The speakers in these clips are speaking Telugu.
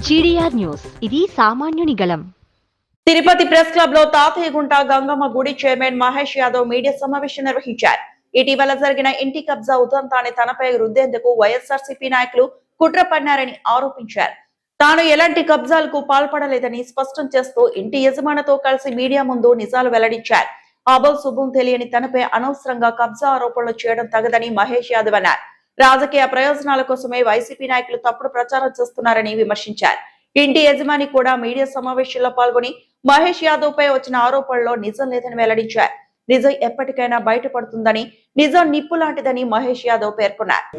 జీడీఆర్ న్యూస్, ఇది సామాన్యుని గళం. తిరుపతి ప్రెస్ క్లబ్ లో తాతయ్యగుంట గంగమ్మ గుడి చైర్మన్ మహేష్ యాదవ్ మీడియా సమావేశం నిర్వహించారు. ఇటీవల జరిగిన ఇంటి కబ్జా ఉదంతాన్ని తనపై రుద్దేందుకు వైఎస్ఆర్సీపీ నాయకులు కుట్ర పన్నారని ఆరోపించారు. తాను ఎలాంటి కబ్జాలకు పాల్పడలేదని స్పష్టం చేస్తూ ఇంటి యజమానితో కలిసి మీడియా ముందు నిజాలు వెల్లడించారు. అబోల్ శుభం తెలియని తనపై అనవసరంగా కబ్జా ఆరోపణలు చేయడం తగదని మహేష్ యాదవ్ అన్నారు. రాజకీయ ప్రయోజనాల కోసమే వైసీపీ నాయకులు తప్పుడు ప్రచారం చేస్తున్నారని విమర్శించారు. ఇంటి యజమాని కూడా మీడియా సమావేశంలో పాల్గొని మహేష్ యాదవ్ పై వచ్చిన ఆరోపణల్లో నిజం లేదని వెల్లడించారు. నిజం ఎప్పటికైనా బయటపడుతుందని, నిజం నిప్పు లాంటిదని మహేష్ యాదవ్ పేర్కొన్నారు.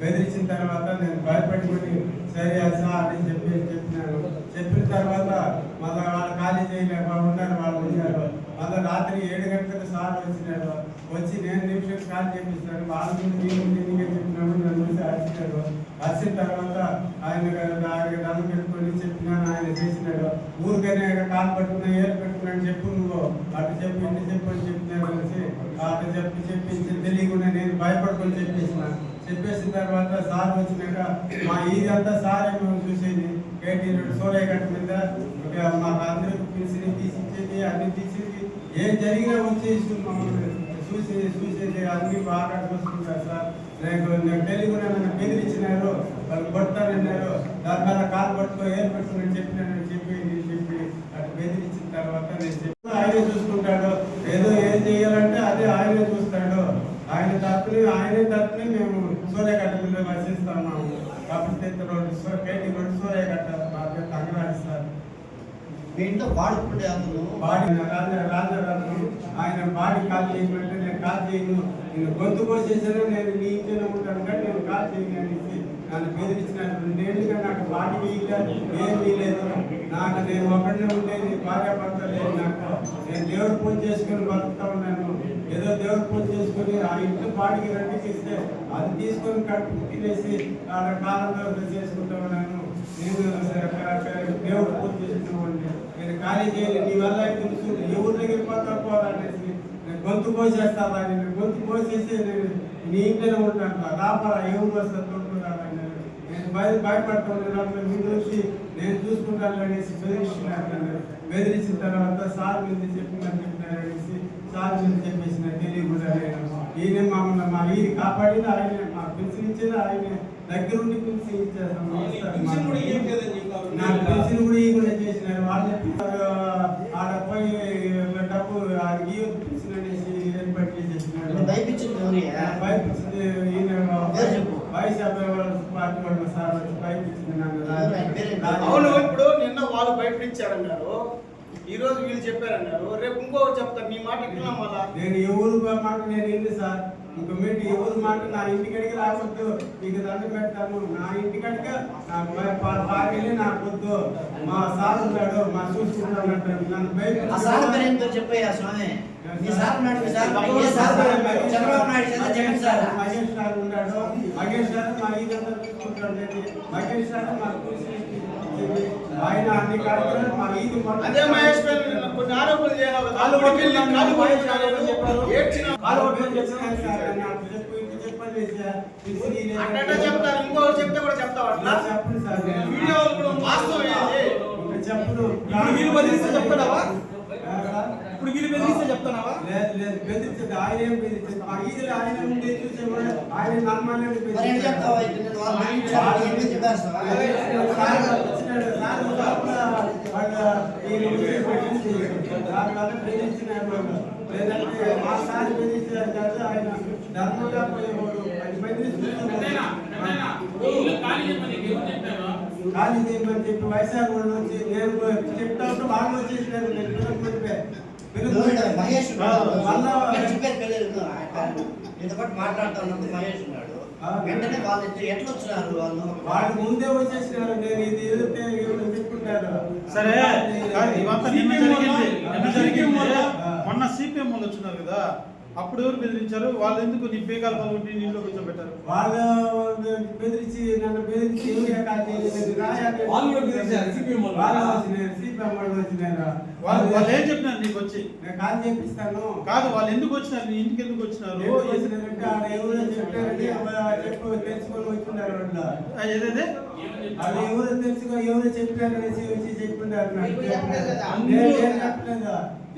బెదిరించిన తర్వాత నేను భయపడుకుని సరే సార్ అని చెప్పినాను. చెప్పిన తర్వాత మళ్ళీ వాళ్ళు ఖాళీ చేయలేక ఉన్నారు. వాళ్ళు ఉన్నారు. మళ్ళీ రాత్రి 7 గంటలకు సార్ వచ్చినాడు. వచ్చి నేను నిమిషం ఖాళీ చేపిస్తాను. వాళ్ళ ముందు మీ ముందు ఎన్నిక చెప్పినాడు. నన్ను చూసి అరిచినాడు. అరిచిన తర్వాత ఆయన దండం పెట్టుకొని చెప్పినాను. ఆయన చేసినాడు. ఊరికైనా కాలు పట్టుకున్నా ఏలు పెట్టుకున్నాను చెప్పు, నువ్వు అటు చెప్పు ఇటు చెప్పు అని చెప్పినాడు. అనేసి అటు చెప్పించి తెలియకుండా నేను భయపడుకొని చెప్పేసిన తర్వాత సార్ వచ్చినాక మా ఇదంతా సార్ మేము చూసేది కేటీ సోలయ్య గట్ట మీద మాకు అందరికి పిలిచి తీసిచ్చేది, అన్ని తీసేది, ఏం జరిగినా వచ్చి చూసేది అన్ని బాగా చూసుకుంటారు సార్. నాకు తెలియకుండా నన్ను బెదిరించినారు, వాళ్ళు కొడతానన్నారు. దాని వల్ల కాలు పట్టుకో ఏం పెట్టుకుని చెప్పినానని చెప్పి అటు బెదిరించిన తర్వాత నేను చెప్పి ఆయనే చూసుకుంటాడు. ఏదో ఏం చేయాలంటే అదే ఆయనే చూస్తాడు. ఆయనే తరపుని మేము సూర్యగట్ట మీద వసిస్తున్నాము. కాబట్టి కేటీ రోడ్డు సూర్యగట్ట తంగరాజు సార్. మీ ఇంట్లో బాడీ రాజారాజు ఆయన బాడీ కాల్ చేయమంటే నేను కాల్ చేయను, నేను గొంతు కోసేసాను, నేను నీ ఇంట్లోనే ఉంటాను కానీ నేను కాల్ చేయను అనేసి నన్ను బెదిరించిన 2 ఏళ్ళుగా నాకు బాడీ ఏమీ లేదు. నాకు నేను ఒకటే ఉండేది, భార్య భర్త లేదు నాకు. నేను దేవుడు పూజ చేసుకుని బతుకుతా ఉన్నాను. ఏదో దేవుడు పూజ చేసుకుని ఆ ఇంట్లో బాడీకి రెండుకి ఇస్తే అది తీసుకొని కడుపు తినేసి ఆ కాలంలో చేసుకుంటా ఉన్నాను. నేను దేవుడు పూజ చేసుకున్నామండి. నేను ఖాళీ చేయాలి, నీ వల్ల తెలుసు ఎవరి దగ్గర పోవాలనేసి నేను గొంతు కోసేస్తావా, నేను గొంతు కోసేసి నేను నీ ఇంట్లోనే ఉంటాను, రాపరా ఎవరు వస్తారు తోడుకురాలని నేను భయపడతాను. మీరు వచ్చి నేను చూసుకుంటాను అనేసి బెదిరించిన తర్వాత సార్ మీద చెప్పినారు అనేసి సార్ మీద చెప్పేసిన తెలియకుండా ఈయన మా ఇది కాపాడిన ఆయన, మా పెన్షన్ ఇచ్చేది ఆయన, దగ్గరుండి పెన్షన్ ఇచ్చేస్తాం. నాకు పెన్షన్ కూడా ఇవ్వకుండా చేసినారు. వాళ్ళు ఆడ పోయి డబ్బు పెన్షన్ అనేసి ఏర్పాటు చేసేసినారు. భయపించింది ఈయన వైస్ పార్టీ వాళ్ళు సార్ వచ్చి భయపించింది నన్ను. అవును, ఇప్పుడు నిన్న వాళ్ళు భయపించారన్నారు, ఈ రోజు వీళ్ళు చెప్పారన్నారు, రేపు ఇంకొకరు చెప్తారు. మీ మాట విన్నా మళ్ళా నేను ఎవరు మాట నేను ఏంటి సార్, ఇంక మీరు ఎవరు మాట నా ఇంటికడికి రావద్దు, నీకు దండం పెడతాను. నా ఇంటికడికి పార్టీలే నాకు వద్దు, మా సార్ ఉంటాడు, మా చూసుకుంటాడు అంటాడు. నన్ను భయపెట్టి చెప్పయ్యా స్వామి. మహేష్ సార్ ఉన్నాడు. మహేష్ సార్ మా ఇదంతా చూసుకుంటాడు. మహేష్ సార్ మాకు ఆయన అన్ని కార్యక్రమాలు మా ఇది అదే మహేష్ కొన్ని ఆరోపణలు చేయాలి. చెప్తారు, ఇంకొకరు చెప్తే కూడా చెప్తావు. చెప్పండి సార్, చెప్పుడు వీళ్ళు బెదిరిస్తే చెప్తావా? ఇప్పుడు వీళ్ళు బెదిరిస్తే చెప్తున్నావా? లేదు బెదిరించదు. ఆయన ఏం బెదిరించదు. మా ఈదులు ఆయన ముందే చూసేవాడు. ఆయన నమ్మని లేదంటే మా సార్ బెదిరించారు కాదు, ఆయన ధర్మంగా పోయేవాడు. ఖాళీ చేయమని చెప్పి వైశాఖ వాళ్ళు వచ్చి నేను చెప్తా ఉంటే వాళ్ళు వచ్చేసినారు. మహేష్ మాట్లాడుతూ ఉన్నప్పుడు మహేష్ ఉన్నాడు. వెంటనే వాళ్ళు ఎట్లా వచ్చినారు? వాళ్ళు ముందే వచ్చేసినారు. నేను ఇది ఎదిరితే చెప్పుకుంటారు. సరే, మొన్న సిపిఎం వాళ్ళు వచ్చినారు కదా, అప్పుడు ఎవరు బెదిరించారు? వాళ్ళు ఎందుకు నీ పేకాలు పలుకుంటే నీళ్ళు కూర్చోబెట్టారు? వాళ్ళు బెదిరించి నన్ను బెదిరించి ఎవరు కాల్ చేయలేదు. వాళ్ళు కూడా బెదిరించారు. సిపిఎం వాళ్ళు. వాళ్ళు వచ్చినారు, సిపిఎం వాళ్ళు వచ్చినారు. వాళ్ళు ఏం చెప్పినారు నీకు వచ్చి? నేను కాల్ చేపిస్తాను. కాదు, వాళ్ళు ఎందుకు వచ్చినారు? నీ ఇంటికి ఎందుకు వచ్చినారు? ఎందుకు వచ్చినారంటే ఆడ ఎవరో చెప్పారని చెప్పు తెలుసుకొని వచ్చిన్నారు. వాళ్ళు ఏదేదే అది ఎవరో ఎవరో చెప్పారనేసి వచ్చి చెప్పున్నారు.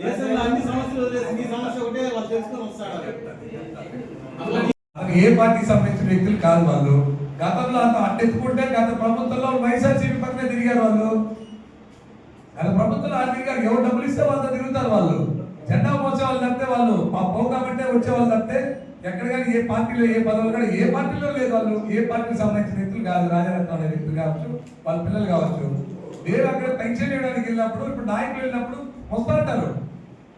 దేశంలో అన్ని సమస్యలు వదిలేసి నీ సమస్య ఒకటే వాళ్ళు తెలుసుకొని వస్తాడు. ఏ పార్టీకి సంబంధించిన వ్యక్తులు కాదు వాళ్ళు. గతంలో అంత అట్టెత్తుకుంటే గత ప్రభుత్వంలో వైఎస్ఆర్సీపీ పక్కనే తిరిగారు వాళ్ళు. గత ప్రభుత్వంలో ఆడ తిరిగారు. ఎవరు డబ్బులు ఇస్తే వాళ్ళతో తిరుగుతారు వాళ్ళు. జెండా మోసే వాళ్ళు తప్పితే వాళ్ళు ప్రోగ్రామ్ అంటే వచ్చే వాళ్ళు తప్పితే ఎక్కడ కానీ ఏ పార్టీలో ఏ పదవులు కానీ ఏ పార్టీలో లేదు వాళ్ళు. ఏ పార్టీకి సంబంధించిన వ్యక్తులు కాదు. రాజరత్నం అనే వ్యక్తులు కావచ్చు, వాళ్ళ పిల్లలు కావచ్చు. వేరే అక్కడ పెన్షన్ ఇవ్వడానికి వెళ్ళినప్పుడు ఇప్పుడు నాయకులు వెళ్ళినప్పుడు వస్తూ ఉంటారు.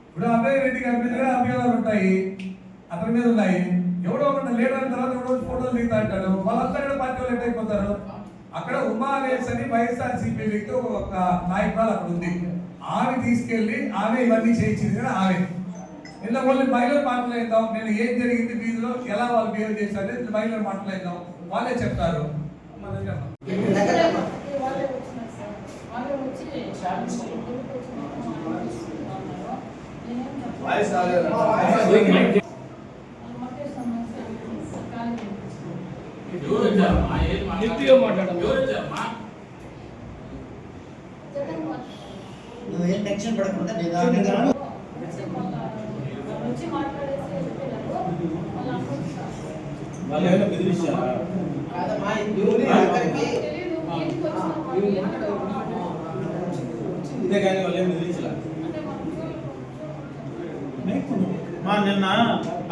ఇప్పుడు అభయ రెడ్డి గారి మీద అభియోగాలు ఉంటాయి, అతని మీద ఉన్నాయి. ఎవడో ఒకటి లీడర్ అయిన తర్వాత ఎవడో ఫోటోలు దిగుతా అంటాడు. వాళ్ళంతా కూడా పార్టీ వాళ్ళు ఎట్టయిపోతారు. అక్కడ ఉమావేశ్ అని వైఎస్ఆర్సీపీ వ్యక్తి ఒక నాయకురాలు అక్కడ ఉంది. ఆమె తీసుకెళ్లి ఆమె ఇవన్నీ చేయించింది కదా ఆమె. ఇలా వాళ్ళు మహిళలు మాట్లాడేద్దాం, నేను ఏం జరిగింది వీధిలో ఎలా వాళ్ళు బిహేవ్ చేశారు మహిళలు మాట్లాడేద్దాం, వాళ్ళే చెప్తారు. నువ్వేం టెన్షన్ పడకుండా నిదానంగా వాళ్ళు ఏమైనా బెదిరించారా? కాదమ్మా ఇదే కానీ వాళ్ళు ఏం బెదిరించలే. మా నిన్న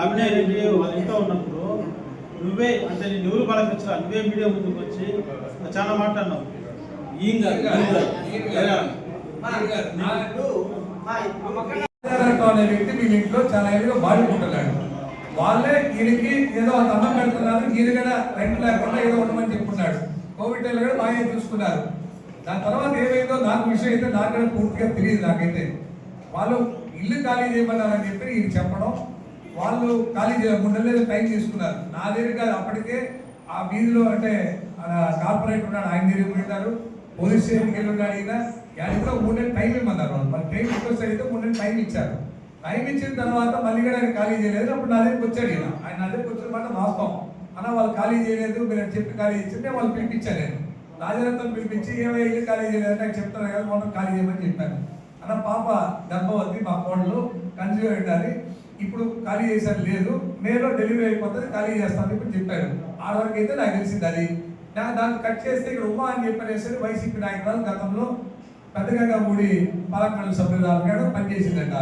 అభినయ్ రెడ్డి వాళ్ళ ఇంట్లో ఉన్నప్పుడు నువ్వే అంటే నేను ఎవరు బలపించరా, నువ్వే మీడియా ముందుకు వచ్చి చాలా మాట్లాడినావు. అనే వ్యక్తి మీ ఇంట్లో చాలా ఏళ్ళుగా బాడుకుంటున్నాడు. వాళ్ళే ఈయనకి ఏదో అన్నం పెడుతున్నారు, ఈయన కూడా రెంట్ లేకుండా ఏదో ఉండమని చెప్పుకున్నాడు. కోవిడ్ టైంలో కూడా బాగా చూసుకున్నారు. దాని తర్వాత ఏమైందో నాకు విషయం అయితే నాకు కూడా పూర్తిగా తెలియదు. నాకైతే వాళ్ళు ఇల్లు ఖాళీ చేయమన్నారని చెప్పి ఈయన చెప్పడం, వాళ్ళు ఖాళీ చేయాలి 3 నెలలు టైం తీసుకున్నారు. నా దగ్గర అప్పటికే ఆ వీధిలో అంటే కార్పొరేట్ ఉన్నాడు, ఆయన దగ్గర పోయినారు. పోలీస్ స్టేషన్కి వెళ్ళి ఉన్నాడు. ఈయన కూడా 3 నెలలు టైం ఇవ్వమన్నారు వాళ్ళు. మరి టైం రిక్వెస్ట్ అయితే 3 నెలలు టైం ఇచ్చారు. టైం ఇచ్చిన తర్వాత మళ్ళీ కూడా ఆయన ఖాళీ చేయలేదు. అప్పుడు నా దగ్గరికి వచ్చాడు ఈయన. ఆయన నా దగ్గరికి వచ్చిన మాట వాస్తవం అన్న, వాళ్ళు ఖాళీ చేయలేదు మీరు చెప్పి ఖాళీ ఇచ్చింటే వాళ్ళు పిలిపించాను. నేను రాజరత్నం పిలిపించి ఏమో ఇల్లు ఖాళీ చేయలేదు నాకు చెప్తాను కదా, మొత్తం ఖాళీ చేయమని చెప్పాను. అన్న పాప గర్భవతి, మా కోడలు కన్సీవ్ ఉండాలి, ఇప్పుడు ఖాళీ చేశారు లేదు, మేలో డెలివరీ అయిపోతుంది ఖాళీ చేస్తాను ఇప్పుడు చెప్పారు. ఆ వరకు అయితే నాకు తెలిసింది. అది దాన్ని కట్ చేస్తే ఇక్కడ ఉమా అని చెప్పనేసి వైసీపీ నాయకురాలు గతంలో పెద్దగా ఊడి పాలకమండలి సభ్యురాలుగా పనిచేసిందంట.